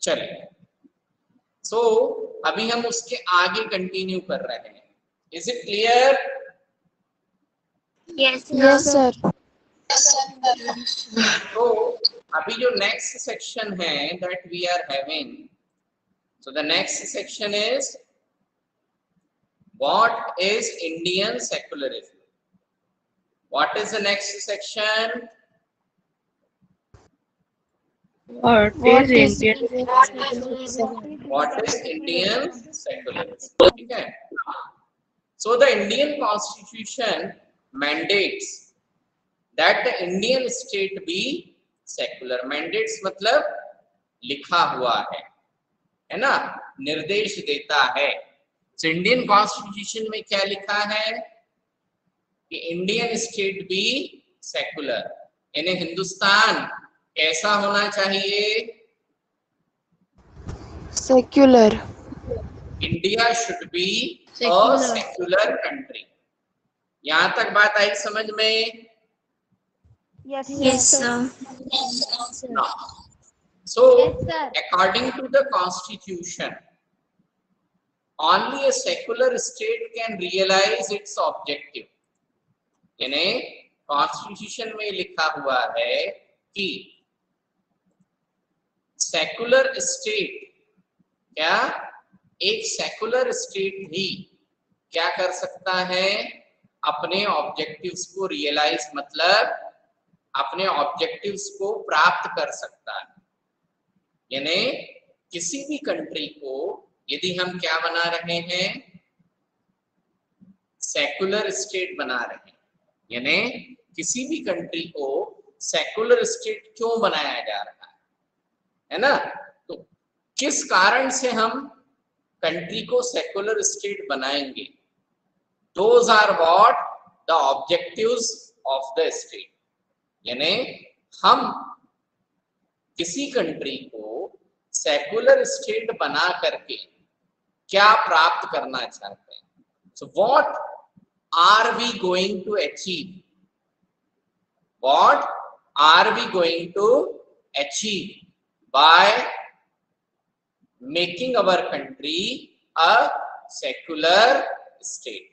चलिए, सो अभी हम उसके आगे कंटिन्यू कर रहे हैं। Is it clear? Yes, Yes, sir. sir. तो अभी जो नेक्स्ट सेक्शन है that we are having, so the next section is what is Indian secularism. What is the next section? What What is is Indian? What is Indian secularism? ठीक है। So the Indian Constitution mandates that the Indian state be secular. Mandates मतलब लिखा हुआ है ना, निर्देश देता है। So Indian Constitution में क्या लिखा है कि इंडियन स्टेट भी सेकुलर, यानी हिंदुस्तान कैसा होना चाहिए? secular? India should be a Secular. Secular country. यहां तक बात आई समझ में? Yes, Yes, sir. No. So Yes, sir. according to the constitution, only a secular state can realize its objective. यानी कॉन्स्टिट्यूशन में लिखा हुआ है कि सेकुलर स्टेट, क्या एक सेकुलर स्टेट भी क्या कर सकता है? अपने ऑब्जेक्टिव्स को रियलाइज, मतलब अपने ऑब्जेक्टिव्स को प्राप्त कर सकता है। यानी किसी भी कंट्री को यदि हम क्या बना रहे हैं? सेकुलर स्टेट बना रहे हैं। यानी किसी भी कंट्री को सेकुलर स्टेट क्यों बनाया जा रहा है ना? तो किस कारण से हम कंट्री को सेकुलर स्टेट बनाएंगे? Those are what the objectives of the state. यानी हम किसी कंट्री को सेकुलर स्टेट बना करके क्या प्राप्त करना चाहते हैं? So what are we going to achieve? What are we going to achieve by making our country a secular state,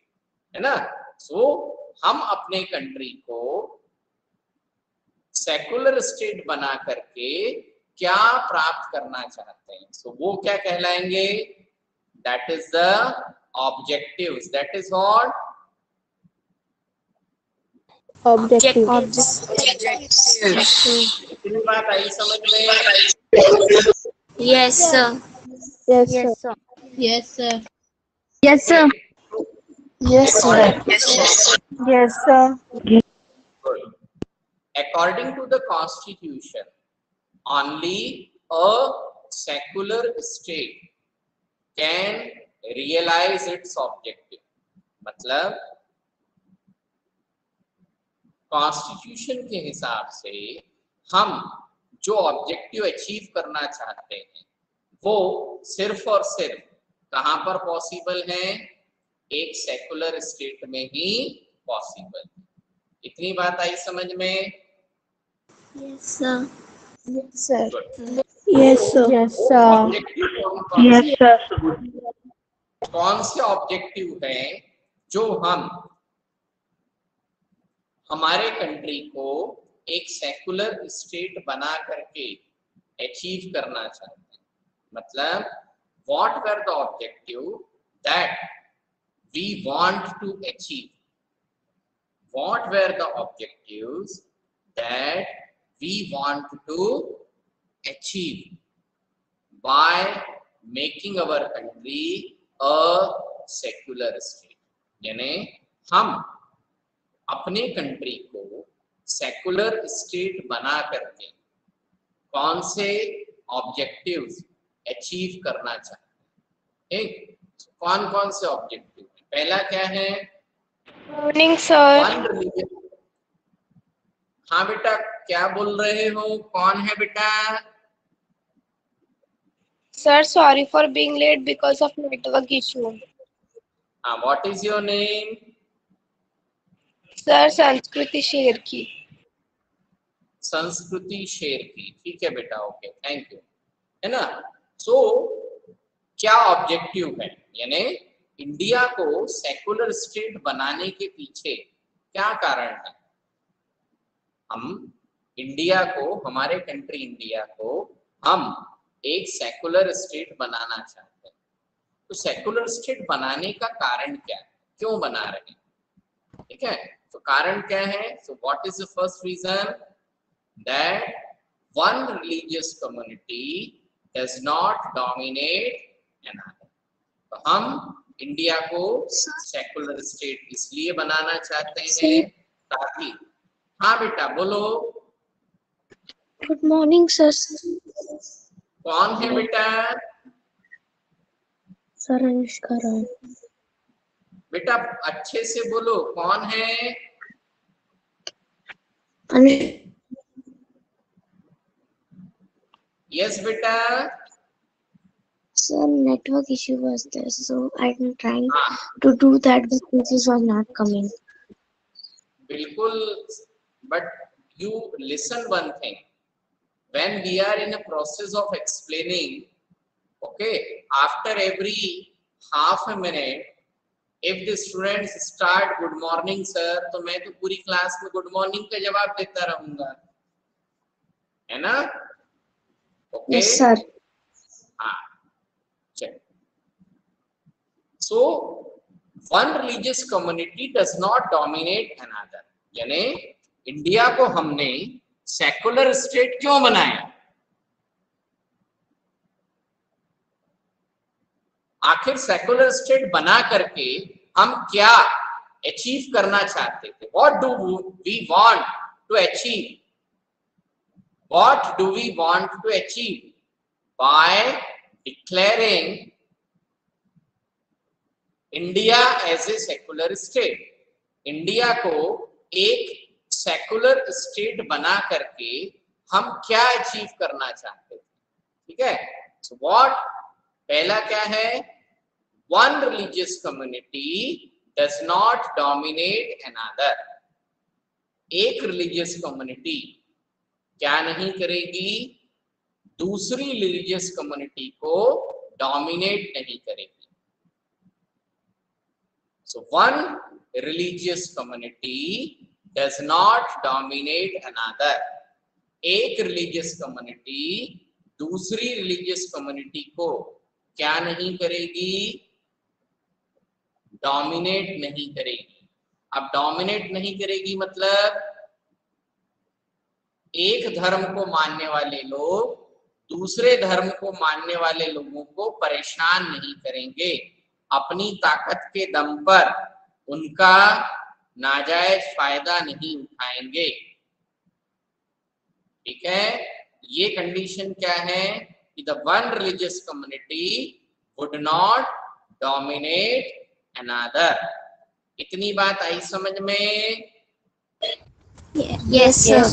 है ना? सो हम अपने कंट्री को सेकुलर स्टेट बना करके क्या प्राप्त करना चाहते हैं? सो वो क्या कहलाएंगे? That is the objectives. That is what? Objectives. इतनी बात आई समझ में? Yes, sir. Yes, sir. Yes, sir. Yes, sir. Yes, sir. Yes, sir. Good. According to the constitution, only a secular state can realize its objective. मतलब constitution के हिसाब से हम जो ऑब्जेक्टिव अचीव करना चाहते हैं वो सिर्फ और सिर्फ कहां पर पॉसिबल है? एक सेकुलर स्टेट में ही पॉसिबल। इतनी बात आई समझ में? Yes, sir. Yes, sir. Good. Yes, sir. Yes, sir. Objective Yes, sir. कौन से ऑब्जेक्टिव हैं जो हम हमारे कंट्री को एक सेकुलर स्टेट बना करके अचीव करना चाहते हैं? मतलब what were the objective that we want to achieve? What were the objectives that we want to achieve by making our country a secular state? यानी हम अपने कंट्री को सेकुलर स्टेट बना करके कौन से ऑब्जेक्टिव्स अचीव करना चाहते हैं? कौन कौन से ऑब्जेक्टिव? पहला क्या है? Morning, sir. One religion. हाँ बेटा, क्या बोल रहे हो? कौन है बेटा? Sir, sorry for being late because of network issue. हाँ, what is your name? Sir, संस्कृति शेर की. संस्कृति शेर की। ठीक है बेटा, ओके, थैंक यू, है ना? सो क्या ऑब्जेक्टिव है, यानी इंडिया को सेकुलर स्टेट बनाने के पीछे क्या कारण है? हम इंडिया को, हमारे कंट्री इंडिया को हम एक सेकुलर स्टेट बनाना चाहते हैं। तो सेकुलर स्टेट बनाने का कारण क्या है, क्यों बना रहे हैं? ठीक है, तो कारण क्या है? So what is the first reason? That one religious community does not dominate another. तो हम इंडिया को सेकुलर स्टेट इसलिए बनाना चाहते हैं ताकि, हाँ बेटा बोलो। Good morning, sir. कौन है बेटा? Sir, Anushka Roy. बेटा अच्छे से बोलो, कौन है? यस बेटा। Sir, network issue was there, so I'm trying to do that, but this was not coming. बिल्कुल, but you listen one thing. When we are in a process of explaining, okay, after every half a minute, if the students start good morning sir, तो मैं तो पूरी class में good morning का जवाब देता रहूंगा, है ना? Okay Yes, sir. हाँ, चल। So one religious community does not dominate another, यानी इंडिया को हमने सेकुलर स्टेट क्यों बनाया? आखिर सेकुलर स्टेट बना करके हम क्या अचीव करना चाहते थे? What do we want to achieve? What do we want to achieve by declaring India as a secular state? India को एक सेकुलर स्टेट बना करके हम क्या अचीव करना चाहते थे? ठीक है, सो व्हाट, पहला क्या है? One religious community does not dominate another. एक रिलीजियस कम्युनिटी क्या नहीं करेगी? दूसरी रिलीजियस कम्युनिटी को डोमिनेट नहीं करेगी। So one religious community does not dominate another. एक religious community दूसरी religious community को क्या नहीं करेगी? डोमिनेट नहीं करेगी। अब डोमिनेट नहीं करेगी मतलब एक धर्म को मानने वाले लोग दूसरे धर्म को मानने वाले लोगों को परेशान नहीं करेंगे, अपनी ताकत के दम पर उनका नाजायज फायदा नहीं उठाएंगे। ठीक है, ये कंडीशन क्या है कि the one religious community would not dominate another. इतनी बात आई समझ में? Yes, sir.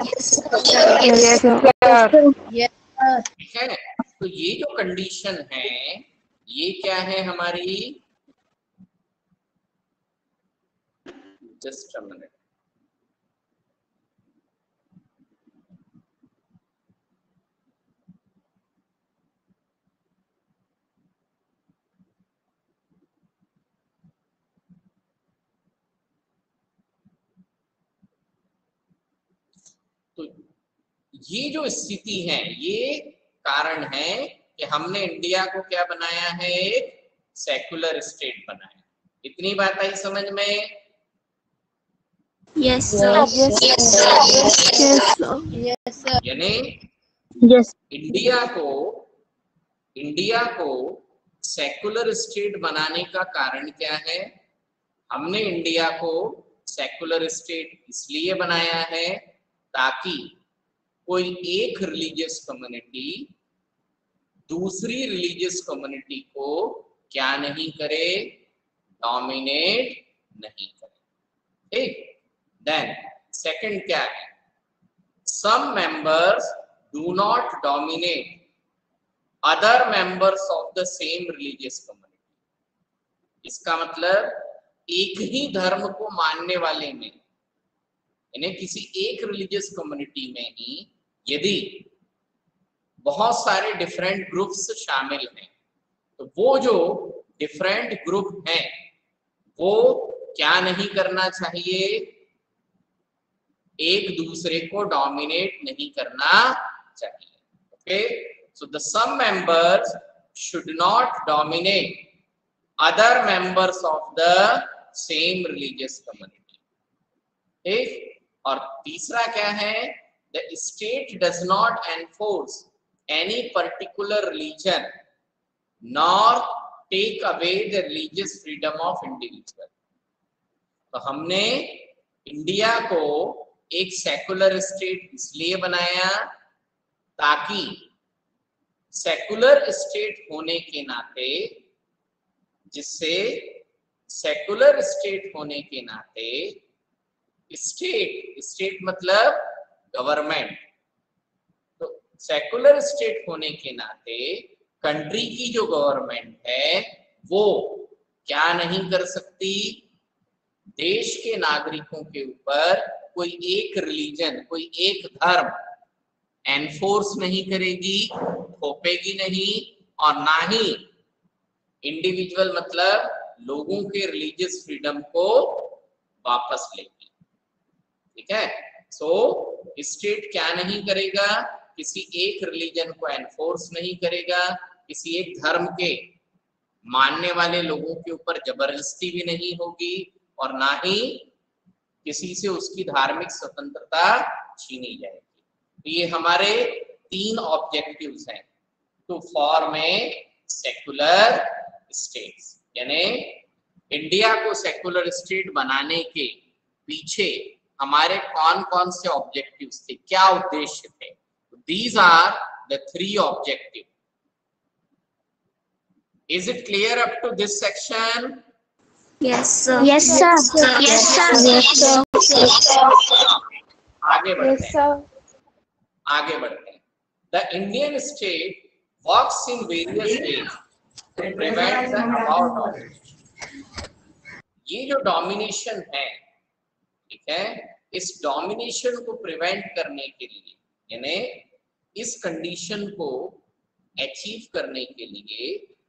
Yes, sir. ठीक है, तो ये जो कंडीशन है ये क्या है हमारी? Just a minute. तो ये जो स्थिति है ये कारण है कि हमने इंडिया को क्या बनाया है? एक सेकुलर स्टेट बनाया। इतनी बात आई समझ में? Yes, sir. Yes, sir. Yes, sir. यानी Yes. इंडिया को सेकुलर स्टेट बनाने का कारण क्या है? हमने इंडिया को सेकुलर स्टेट इसलिए बनाया है ताकि कोई एक रिलीजियस कम्युनिटी दूसरी रिलीजियस कम्युनिटी को क्या नहीं करे? डोमिनेट नहीं करे। ठीक, देन सेकंड क्या है? Some members do not dominate other members of the same religious community. इसका मतलब एक ही धर्म को मानने वाले में, यानी किसी एक रिलीजियस कम्युनिटी में ही यदि बहुत सारे डिफरेंट ग्रुप्स शामिल हैं। तो वो जो डिफरेंट ग्रुप हैं वो क्या नहीं करना चाहिए, एक दूसरे को डोमिनेट नहीं करना चाहिए। Okay, so the some members should not dominate other members of the same religious community. ठीक, और तीसरा क्या है, the state does not enforce any particular religion nor take away the religious freedom of individual. तो हमने India को एक secular state इसलिए बनाया ताकि सेकुलर स्टेट होने के नाते, जिससे सेकुलर स्टेट होने के नाते स्टेट मतलब गवर्नमेंट, तो सेकुलर स्टेट होने के नाते कंट्री की जो गवर्नमेंट है वो क्या नहीं कर सकती, देश के नागरिकों के ऊपर कोई एक रिलीजन, कोई एक धर्म एनफोर्स नहीं करेगी, थोपेगी नहीं, और ना ही इंडिविजुअल मतलब लोगों के रिलीजियस फ्रीडम को वापस लेगी। ठीक है, सो स्टेट क्या नहीं करेगा, किसी एक रिलीजन को एनफोर्स नहीं करेगा, किसी एक धर्म के मानने वाले लोगों के ऊपर जबरदस्ती भी नहीं होगी, और ना ही किसी से उसकी धार्मिक स्वतंत्रता छीनी जाएगी। तो ये हमारे 3 ऑब्जेक्टिव्स हैं to form a secular states. यानी इंडिया को सेकुलर स्टेट बनाने के पीछे हमारे कौन कौन से ऑब्जेक्टिव्स थे, क्या उद्देश्य थे। These are the 3 objective. Is it clear up to this section? Yes, sir. Yes, sir. Yes, sir. Yes, sir. आगे बढ़ते हैं, आगे बढ़ते हैं। The Indian state works in various ways to prevent the about domination. ये जो domination है, ठीक है, इस डोमिनेशन को प्रिवेंट करने के लिए, यानी इस कंडीशन को अचीव करने के लिए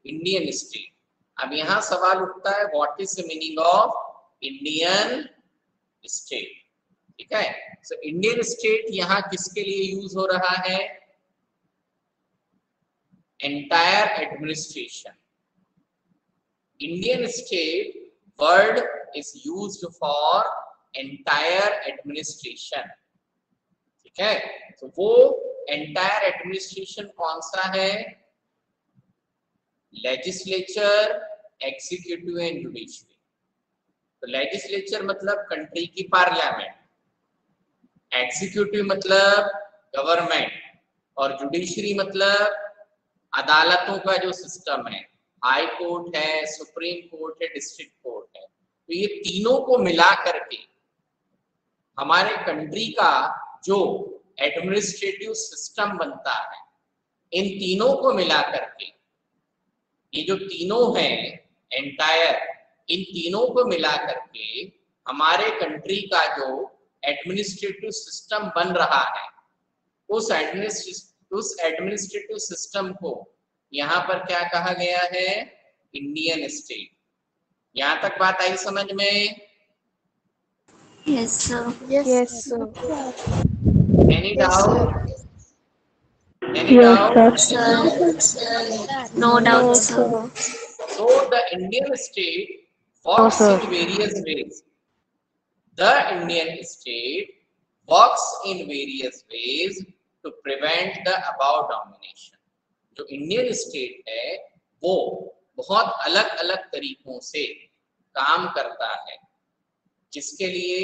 इंडियन स्टेट, अब यहां सवाल उठता है what is the meaning of Indian state. ठीक है, सो इंडियन स्टेट यहां किसके लिए यूज हो रहा है, entire administration. Indian state word is used for entire administration. ठीक है, तो वो एंटायर एडमिनिस्ट्रेशन कौन सा है, लेजिस्लेचर, एग्जीक्यूटिव एंड जुडिशरी। तो लेजिस्लेचर मतलब कंट्री की पार्लियामेंट, एग्जीक्यूटिव मतलब गवर्नमेंट, और जुडिशरी मतलब अदालतों का जो सिस्टम है, हाई कोर्ट है, सुप्रीम कोर्ट है, डिस्ट्रिक्ट कोर्ट है। तो ये तीनों को मिला करके हमारे कंट्री का जो एडमिनिस्ट्रेटिव सिस्टम बनता है, इन तीनों को मिला करके, ये जो तीनों हैं एंटायर, इन तीनों को मिला करके हमारे कंट्री का जो एडमिनिस्ट्रेटिव सिस्टम बन रहा है, उस एडमिनिस्ट्रेटिव सिस्टम को यहाँ पर क्या कहा गया है, इंडियन स्टेट। यहाँ तक बात आई समझ में? Yes, sir. Yes, sir. Any doubt? Any doubt? No doubt, No, sir. sir. So the Indian state works sir. in various ways. The Indian state works in various ways to prevent the above domination. जो Indian state है वो बहुत अलग अलग तरीकों से काम करता है, जिसके लिए,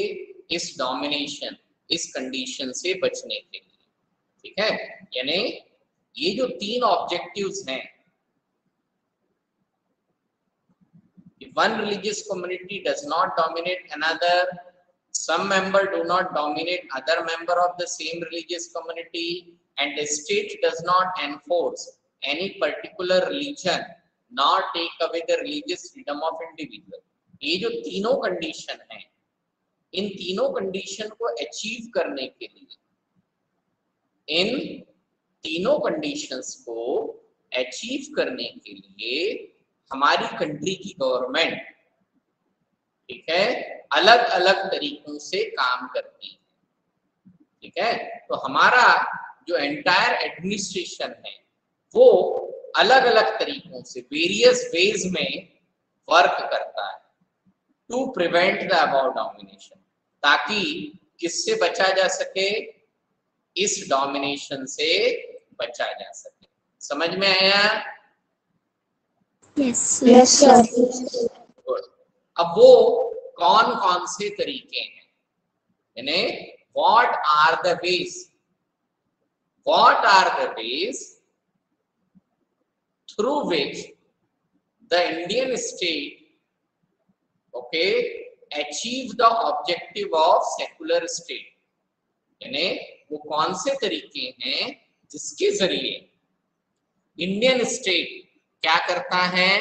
इस डोमिनेशन, इस कंडीशन से बचने के लिए। ठीक है, यानी ये जो 3 ऑब्जेक्टिव्स हैं, one religious community does not dominate another, some member do not dominate other member of the same religious community, and the state does not enforce any particular religion nor take away the religious freedom of individual। ये जो तीनों condition हैं, इन तीनों condition को achieve करने के लिए इन तीनों कंडीशंस को अचीव करने के लिए हमारी कंट्री की गवर्नमेंट, ठीक है, अलग अलग तरीकों से काम करती है, ठीक है। तो हमारा जो एंटायर एडमिनिस्ट्रेशन है वो अलग अलग तरीकों से वेरियस वेज में वर्क करता है to prevent the about domination, ताकि किससे बचा जा सके, इस डोमिनेशन से बचा जा सके। समझ में आया? Yes, sir. Yes, sir. Good. अब वो कौन कौन से तरीके हैं, यानी what are the ways through which the Indian state, okay, achieve the objective of secular state, यानी वो कौन से तरीके हैं जिसके जरिए इंडियन स्टेट क्या करता है,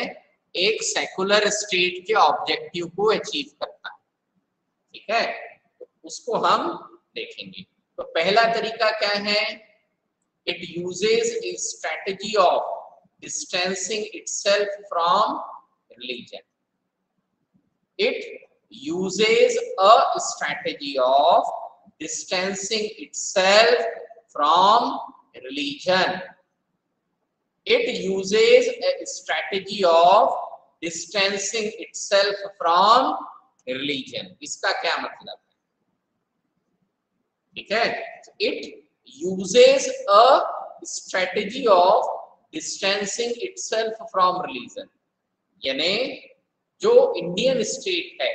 एक सेकुलर स्टेट के ऑब्जेक्टिव को अचीव करता है, ठीक है। तो उसको हम देखेंगे। तो पहला तरीका क्या है, it uses A strategy of distancing itself from religion. It uses a strategy of distancing itself from religion. It uses a strategy of distancing itself from religion. इसका क्या मतलब है, ठीक है। It uses a strategy of distancing itself from religion, यानी जो Indian state है,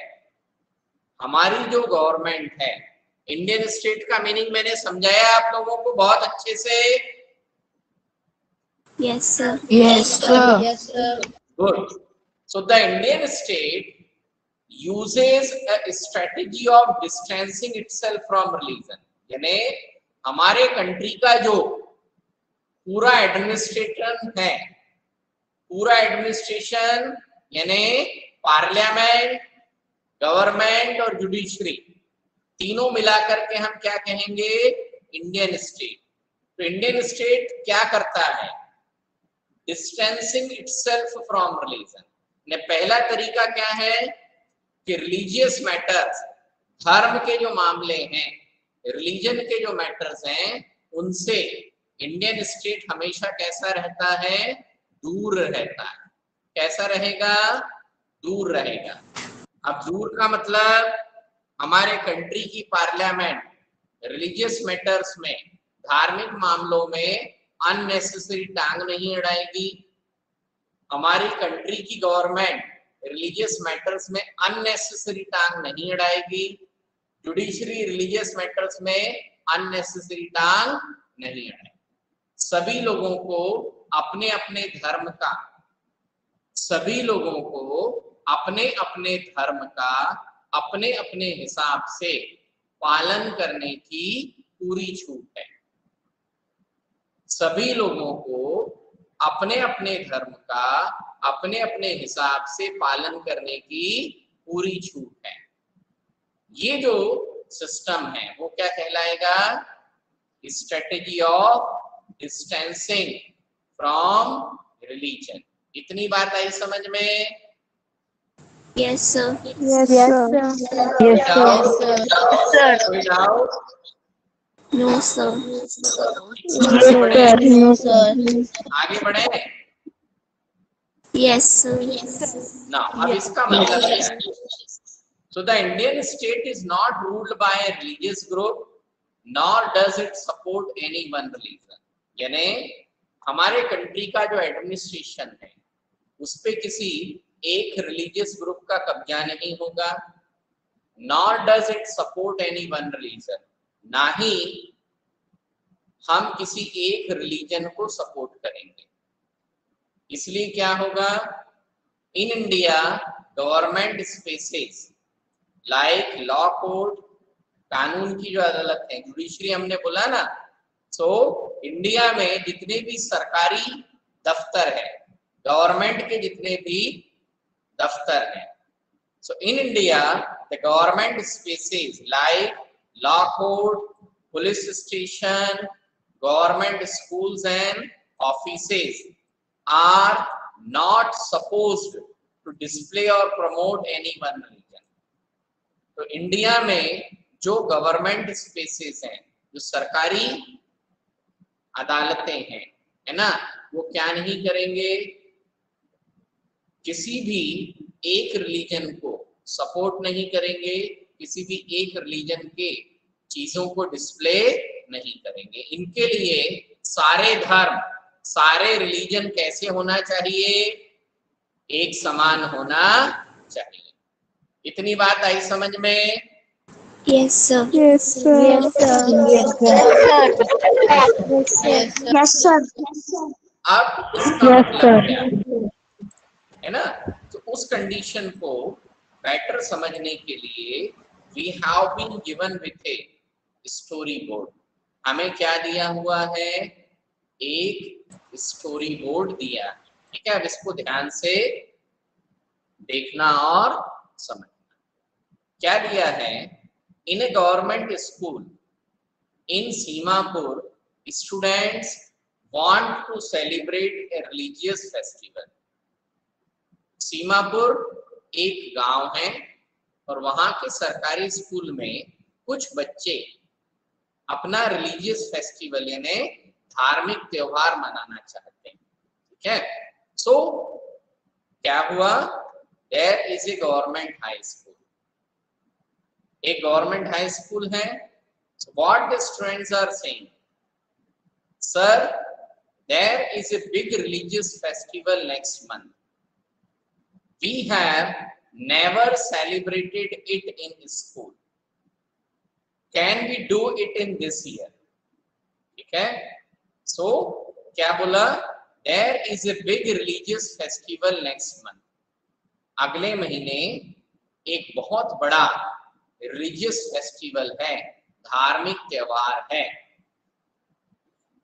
हमारी जो गवर्नमेंट है, इंडियन स्टेट का मीनिंग मैंने समझाया आप लोगों को बहुत अच्छे से? Yes, sir. Yes, sir. Yes, sir. Good. So the Indian state uses a strategy of distancing itself from religion, यानी हमारे कंट्री का जो पूरा एडमिनिस्ट्रेशन है, पूरा एडमिनिस्ट्रेशन यानी पार्लियामेंट, गवर्नमेंट और जुडिशरी, तीनों मिलाकर के हम क्या कहेंगे, इंडियन स्टेट। तो इंडियन स्टेट क्या करता है, डिस्टेंसिंग इटसेल्फ फ्रॉम रिलीजन। ने पहला तरीका क्या है कि रिलीजियस मैटर्स, धर्म के जो मामले हैं, रिलीजन के जो मैटर्स हैं, उनसे इंडियन स्टेट हमेशा कैसा रहता है, दूर रहता है। कैसा रहेगा, दूर रहेगा। अब दूर का मतलब हमारे कंट्री की पार्लियामेंट रिलीजियस मैटर्स में, धार्मिक मामलों में अननेसेसरी टांग नहीं अड़ाएगी। हमारी कंट्री की गवर्नमेंट रिलीजियस मैटर्स में अननेसेसरी टांग नहीं अड़ाएगी। जुडिशरी रिलीजियस मैटर्स में अननेसेसरी टांग नहीं अड़ाएगी। सभी लोगों को अपने अपने धर्म का, सभी लोगों को अपने अपने धर्म का अपने अपने हिसाब से पालन करने की पूरी छूट है। सभी लोगों को अपने अपने धर्म का अपने अपने हिसाब से पालन करने की पूरी छूट है। ये जो सिस्टम है वो क्या कहलाएगा, strategy of distancing from religion. इतनी बात आई समझ में? Yes, sir. Yes, sir. Yes, sir. कोई doubt? No, sir. No, sir. आगे बढ़े Yes, sir. ना। अब इसका मतलब क्या है, so the Indian state is not ruled by a religious group nor does it support any one religion, यानी हमारे कंट्री का जो एडमिनिस्ट्रेशन है उस पे किसी एक रिलीजियस ग्रुप का कब्जा नहीं होगा, nor does it support any one religion, ना ही हम किसी एक रिलीजन को सपोर्ट करेंगे। इसलिए क्या होगा, in India government spaces like law court, कानून की जो अदालत है, जुडिशरी हमने बोला ना, सो इंडिया में जितने भी सरकारी दफ्तर है, गवर्नमेंट के जितने भी दफ्तर हैं, so in India the government spaces like law court, police station, government schools and offices are not supposed to display or promote any one religion. तो इंडिया में जो गवर्नमेंट स्पेसेस हैं, जो सरकारी अदालतें हैं, है ना, वो क्या नहीं करेंगे, किसी भी एक रिलीजन को सपोर्ट नहीं करेंगे, किसी भी एक रिलीजन के चीजों को डिस्प्ले नहीं करेंगे। इनके लिए सारे धर्म, सारे रिलीजन कैसे होना चाहिए, एक समान होना चाहिए। इतनी बात आई समझ में? Yes, sir. Yes, sir. Yes, sir. Yes, sir. Yes, sir. अब इसका मतलब क्या है ना, तो उस कंडीशन को बेटर समझने के लिए we have been given with a story board. हमें क्या दिया हुआ है, एक स्टोरी बोर्ड दिया है, ठीक है। अब इसको ध्यान से देखना और समझना। क्या दिया है, in a government school in Seemapur students want to celebrate a religious festival। Seemapur एक गांव है और वहां के सरकारी स्कूल में कुछ बच्चे अपना रिलीजियस फेस्टिवल यानी धार्मिक त्योहार मनाना चाहते हैं, ठीक है। सो क्या हुआ, there is a government high school, एक गवर्नमेंट हाई स्कूल है। What the students are saying, sir there is a big religious festival next month, we have never celebrated it in school, can we do it in this year, ठीक है। so क्या बोला, there is a big religious festival next month, अगले महीने एक बहुत बड़ा religious festival है, धार्मिक त्योहार है।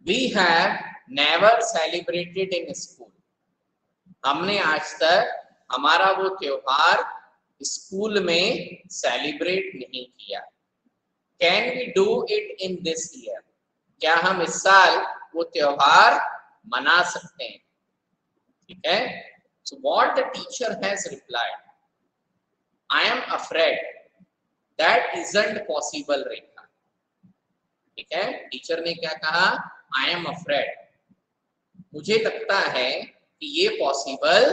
we have never celebrated in school, हमने आज तक हमारा वो त्योहार स्कूल में सेलिब्रेट नहीं किया। Can we do it in this year, क्या हम इस साल वो त्योहार मना सकते हैं, ठीक है। So what the teacher has replied, I am afraid that isn't possible Rekha, ठीक है। टीचर ने क्या कहा, आई एम अफ्रेड, मुझे लगता है कि ये पॉसिबल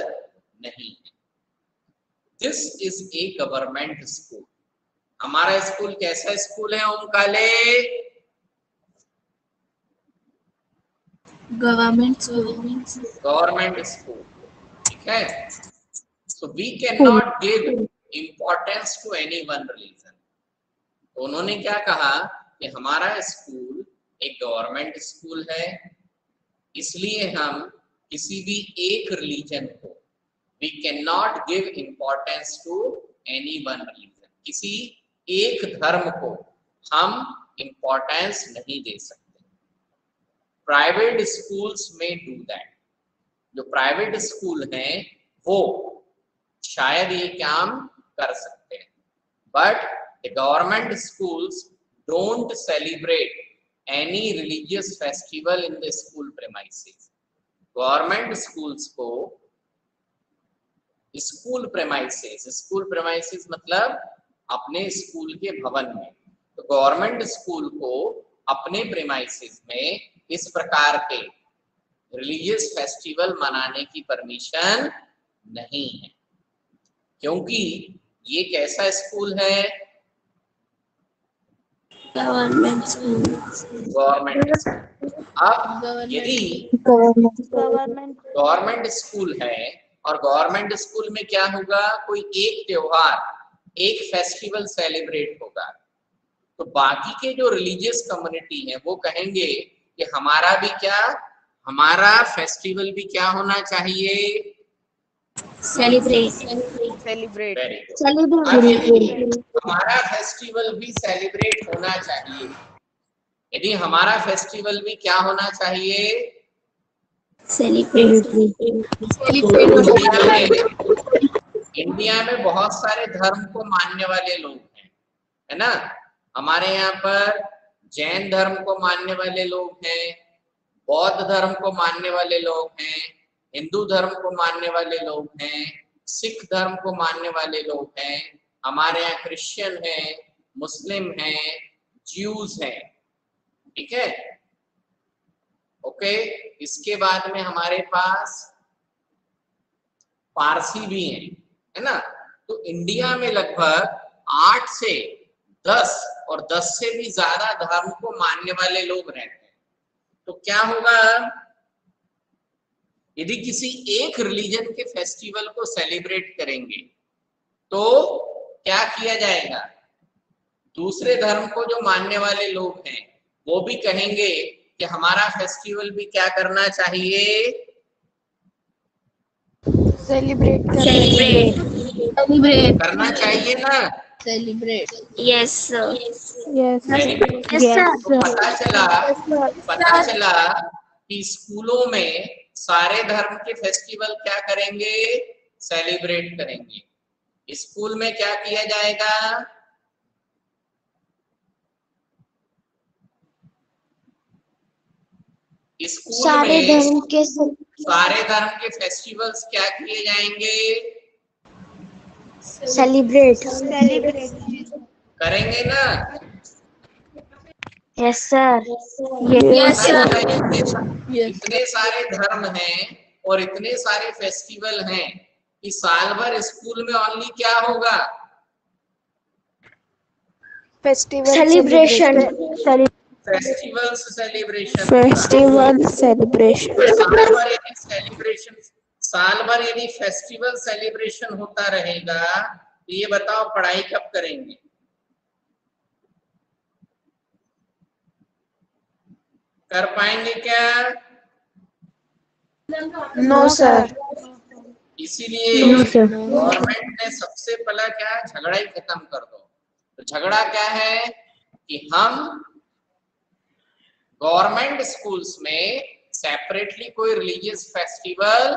नहीं है। This is a government school, हमारा स्कूल कैसा स्कूल है Om Kale, Government school. Government school, ठीक है। So we can not give importance to any one religion. तो उन्होंने क्या कहा कि हमारा स्कूल एक गवर्नमेंट स्कूल है, इसलिए हम किसी भी एक रिलीजन को we can not give importance to any one religion, किसी एक धर्म को हम इम्पोर्टेंस नहीं दे सकते। प्राइवेट स्कूल्स में डू दैट, जो प्राइवेट स्कूल हैं वो शायद ये काम कर सकते हैं, but the government schools don't celebrate any religious festival in the school premises। Government schools को स्कूल प्रेमाइसेस मतलब अपने स्कूल के भवन में, तो गवर्नमेंट स्कूल को अपने प्रेमाइसेस में इस प्रकार के रिलीजियस फेस्टिवल मनाने की परमिशन नहीं है, क्योंकि ये कैसा स्कूल है, Government school. गवर्नमेंट। अब यदि गवर्नमेंट स्कूल है और गवर्नमेंट स्कूल में क्या होगा, कोई एक त्योहार, एक फेस्टिवल सेलिब्रेट होगा, तो बाकी के जो रिलीजियस कम्युनिटी है वो कहेंगे कि हमारा भी क्या, हमारा फेस्टिवल भी क्या होना चाहिए, Celebrate. हमारा फेस्टिवल भी सेलिब्रेट होना चाहिए। यदि हमारा फेस्टिवल भी क्या होना चाहिए, Celebrate. इंडिया में बहुत सारे धर्म को मानने वाले लोग हैं, है ना। हमारे यहाँ पर जैन धर्म को मानने वाले लोग हैं, बौद्ध धर्म को मानने वाले लोग हैं, हिंदू धर्म को मानने वाले लोग हैं, सिख धर्म को मानने वाले लोग हैं, हमारे यहाँ क्रिश्चियन हैं, मुस्लिम हैं, ज्यूज हैं, ठीक है। ओके, इसके बाद में हमारे पास पारसी भी हैं, है ना। तो इंडिया में लगभग 8 से 10 और 10 से भी ज्यादा धर्म को मानने वाले लोग रहते हैं। तो क्या होगा, यदि किसी एक रिलीजन के फेस्टिवल को सेलिब्रेट करेंगे तो क्या किया जाएगा, दूसरे धर्म को जो मानने वाले लोग हैं वो भी कहेंगे कि हमारा फेस्टिवल भी क्या करना चाहिए, सेलिब्रेट करना चाहिए ना। Yes sir Yes. Very good. Yes, तो sir. पता चला कि स्कूलों में सारे धर्म के फेस्टिवल क्या करेंगे, सेलिब्रेट करेंगे। स्कूल में क्या किया जाएगा, स्कूल सारे में धर्म के सारे धर्म के फेस्टिवल्स क्या किए जाएंगे, सेलिब्रेट करेंगे ना। यस सर यस सर इतने सारे धर्म हैं और इतने सारे फेस्टिवल हैं कि साल भर स्कूल में ओनली क्या होगा, सेलिब्रेशन फेस्टिवल्स सेलिब्रेशन। सेलिब्रेशन साल भर यदि फेस्टिवल सेलिब्रेशन होता रहेगा तो ये बताओ पढ़ाई कब करेंगे, कर पाएंगे क्या? नो सर इसीलिए गवर्नमेंट ने सबसे पहला क्या, झगड़ा ही खत्म कर दो। तो झगड़ा क्या है कि हम गवर्नमेंट स्कूल्स में सेपरेटली कोई रिलीजियस फेस्टिवल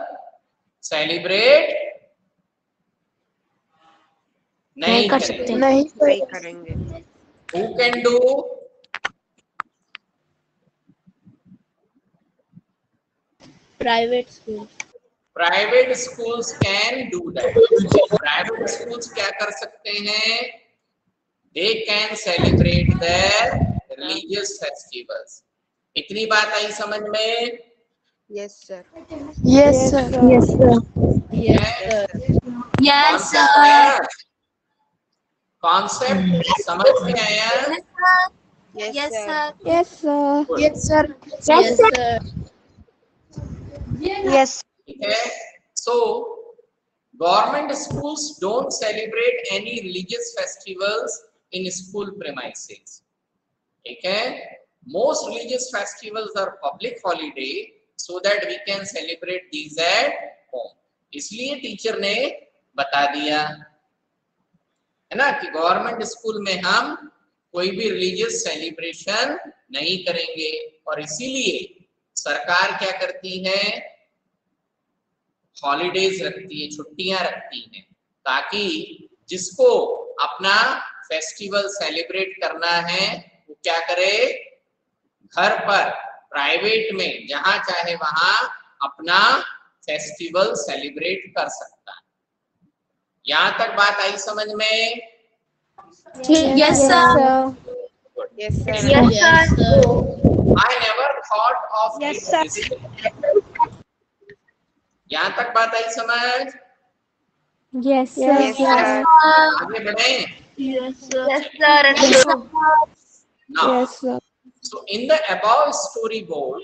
सेलिब्रेट नहीं कर सकते, नहीं करेंगे। Who can do? Private schools can do that. Private schools क्या कर सकते हैं, they can celebrate their religious festivals. इतनी बात आई समझ में? Yes sir. Yes sir yes sir concept समझ में आया? Yes sir yes sir yes sir yes ठीक है। So government schools don't celebrate any religious festivals in school premises. ठीक है, most religious festivals are public holiday so that we can celebrate these at home. इसलिए teacher ने बता दिया है ना कि गवर्नमेंट स्कूल में हम कोई भी रिलीजियस सेलिब्रेशन नहीं करेंगे, और इसीलिए सरकार क्या करती है, हॉलीडेज रखती है, छुट्टियां रखती हैं, ताकि जिसको अपना फेस्टिवल सेलिब्रेट करना है वो क्या करे, घर पर प्राइवेट में जहां चाहे वहां अपना फेस्टिवल सेलिब्रेट कर सकता है। यहां तक बात आई समझ में? Yes sir yes sir. Yes sir I never thought of Yes, it sir. this way. यहाँ तक बात आई समझ? Yes yes sir. आगे बढ़े। Yes sir Now, yes sir so in the above storyboard,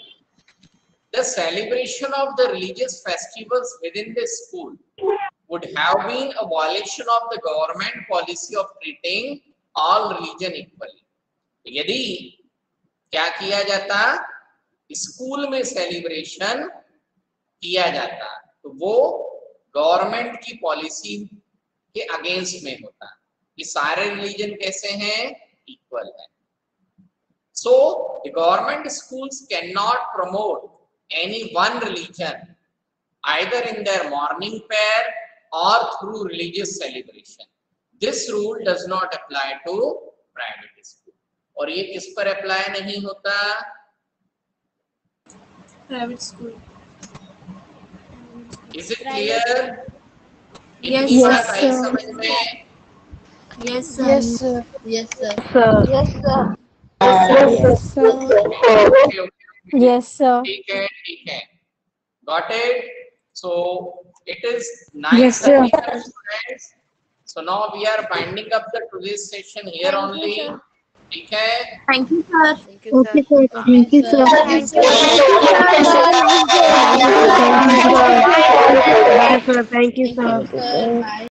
the celebration of the religious festivals within the school would have been a violation of the government policy of treating all religion equally. यदि क्या किया जाता, school में celebration किया जाता तो वो government की पॉलिसी के अगेंस्ट में होता कि सारे रिलीजन कैसे हैं, इक्वल है। So the government schools cannot promote any one religion either in their morning prayer or through religious celebration. This rule does not apply to private school. और ये किस पर अप्लाई नहीं होता? Private school. Is it clear? Yes, इतनी yes, बात आई sir. समझ में? Yes, sir. Yes, sir. Yes, sir. Yes, sir. Yes, sir. Okay, okay. Yes, sir. ठीक है. Got it? So it is Yes, sir. 9:30 students. So now we are winding up the today's session here only. ठीक है? Thank you, sir. Thank you, Okay, sir. sir. Thank you, sir. Thank you, sir. Thank you, sir. Bye, sir. Thank you, sir. Sir, bye.